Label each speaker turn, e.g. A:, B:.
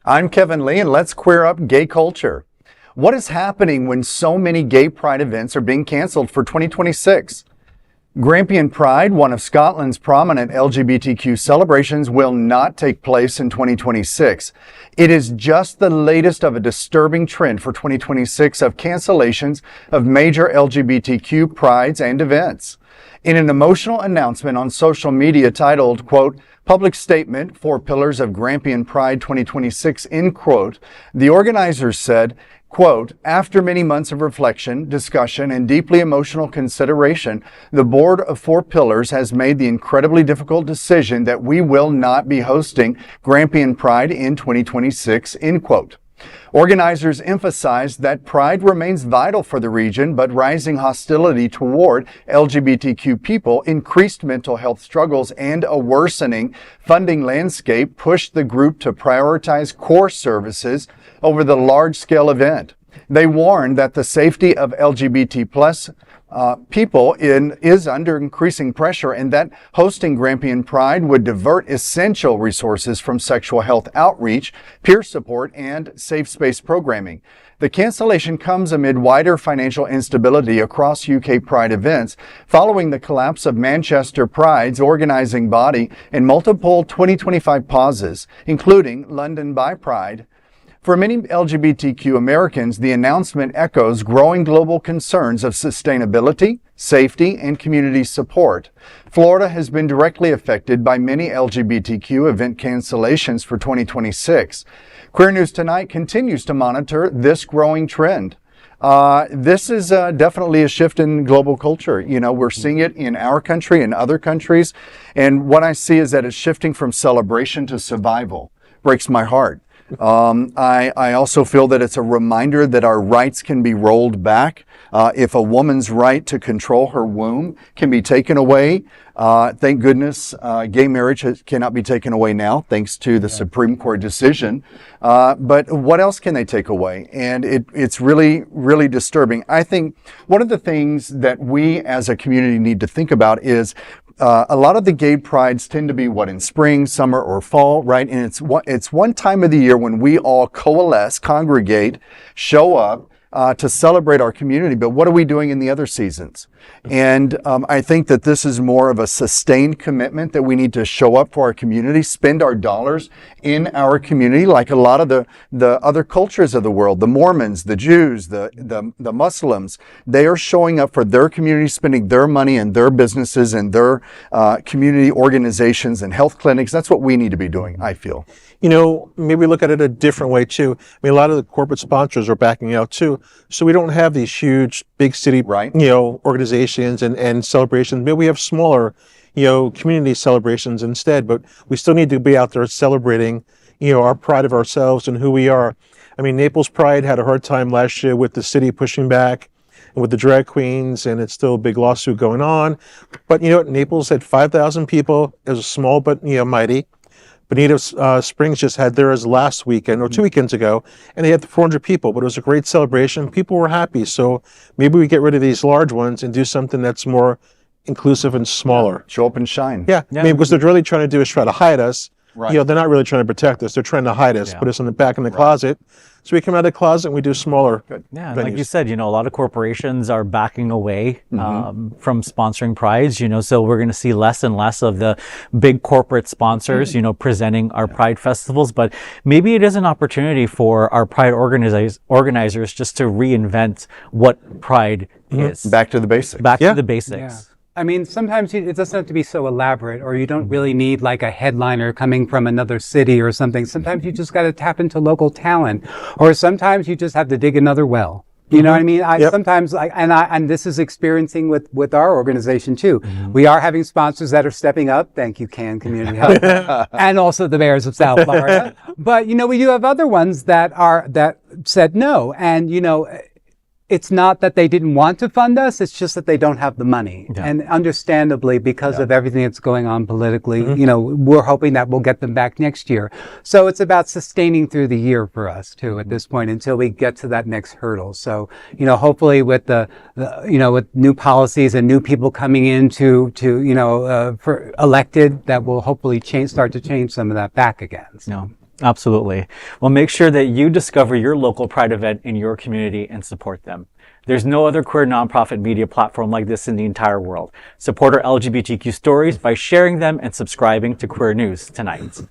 A: I'm Kevin Lee, and let's queer up gay culture. What is happening when so many gay pride events are being canceled for 2026? Grampian Pride, one of Scotland's prominent LGBTQ celebrations, will not take place in 2026. It is just the latest of a disturbing trend for 2026 of cancellations of major LGBTQ prides and events. In an emotional announcement on social media titled, quote, Public Statement, 4 Pillars of Grampian Pride 2026, end quote, the organizers said, quote, after many months of reflection, discussion, and deeply emotional consideration, the board of 4 Pillars has made the incredibly difficult decision that we will not be hosting Grampian Pride in 2026, end quote. Organizers emphasized that pride remains vital for the region, but rising hostility toward LGBTQ people, increased mental health struggles, and a worsening funding landscape pushed the group to prioritize core services over the large-scale event. They warned that the safety of LGBT plus people is under increasing pressure, and that hosting Grampian Pride would divert essential resources from sexual health outreach, peer support, and safe space programming. The cancellation comes amid wider financial instability across UK Pride events following the collapse of Manchester Pride's organizing body and multiple 2025 pauses, including London by Pride. For many LGBTQ Americans, the announcement echoes growing global concerns of sustainability, safety, and community support. Florida has been directly affected by many LGBTQ event cancellations for 2026. Queer News Tonight continues to monitor this growing trend. This is definitely a shift in global culture. You know, we're seeing it in our country and other countries. And what I see is that it's shifting from celebration to survival. Breaks my heart. I also feel that it's a reminder that our rights can be rolled back. If a woman's right to control her womb can be taken away, thank goodness gay marriage cannot be taken away now, thanks to the Supreme Court decision. But what else can they take away? And it's really, really disturbing. I think one of the things that we as a community need to think about is a lot of the gay prides tend to be in spring, summer, or fall, right? And it's one time of the year when we all coalesce, congregate, show up to celebrate our community. But what are we doing in the other seasons? And I think that this is more of a sustained commitment that we need to show up for our community, spend our dollars in our community, like a lot of the other cultures of the world, the Mormons, the Jews, the Muslims. They are showing up for their community, spending their money and their businesses and their community organizations and health clinics. That's what we need to be doing, I feel.
B: You know, maybe look at it a different way too. I mean, a lot of the corporate sponsors are backing out too. So we don't have these huge, big city, organizations and celebrations. Maybe we have smaller, community celebrations instead, but we still need to be out there celebrating, our pride of ourselves and who we are. I mean, Naples Pride had a hard time last year with the city pushing back and with the drag queens, and it's still a big lawsuit going on. But Naples had 5,000 people. It was small, but, mighty. Bonita Springs just had theirs last weekend or 2 weekends ago, and they had 400 people, but it was a great celebration. People were happy. So maybe we get rid of these large ones and do something that's more inclusive and smaller.
A: Show up and shine.
B: Yeah. I mean, because they're really trying to do is try to hide us. Right. They're not really trying to protect us. They're trying to hide us, put us in the back in the closet. So we come out of the closet and we do smaller venues.
C: Like you said, a lot of corporations are backing away from sponsoring prides, so we're going to see less and less of the big corporate sponsors, presenting our pride festivals. But maybe it is an opportunity for our pride organizers just to reinvent what pride is.
A: Back to the basics.
C: Back to the basics.
D: Yeah. I mean, sometimes it doesn't have to be so elaborate, or you don't really need like a headliner coming from another city or something. Sometimes you just got to tap into local talent, or sometimes you just have to dig another well. You know what I mean? Sometimes, and this is experiencing with our organization too. We are having sponsors that are stepping up. Thank you, CAN Community Health, and also the Bears of South Florida. But we do have other ones that said no, and it's not that they didn't want to fund us, it's just that they don't have the money. Yeah. And understandably, because of everything that's going on politically, we're hoping that we'll get them back next year. So it's about sustaining through the year for us too, at this point, until we get to that next hurdle. So, hopefully with with new policies and new people coming in for elected, that will hopefully start to change some of that back again. So.
C: Absolutely. Well, make sure that you discover your local Pride event in your community and support them. There's no other queer nonprofit media platform like this in the entire world. Support our LGBTQ stories by sharing them and subscribing to Queer News Tonight.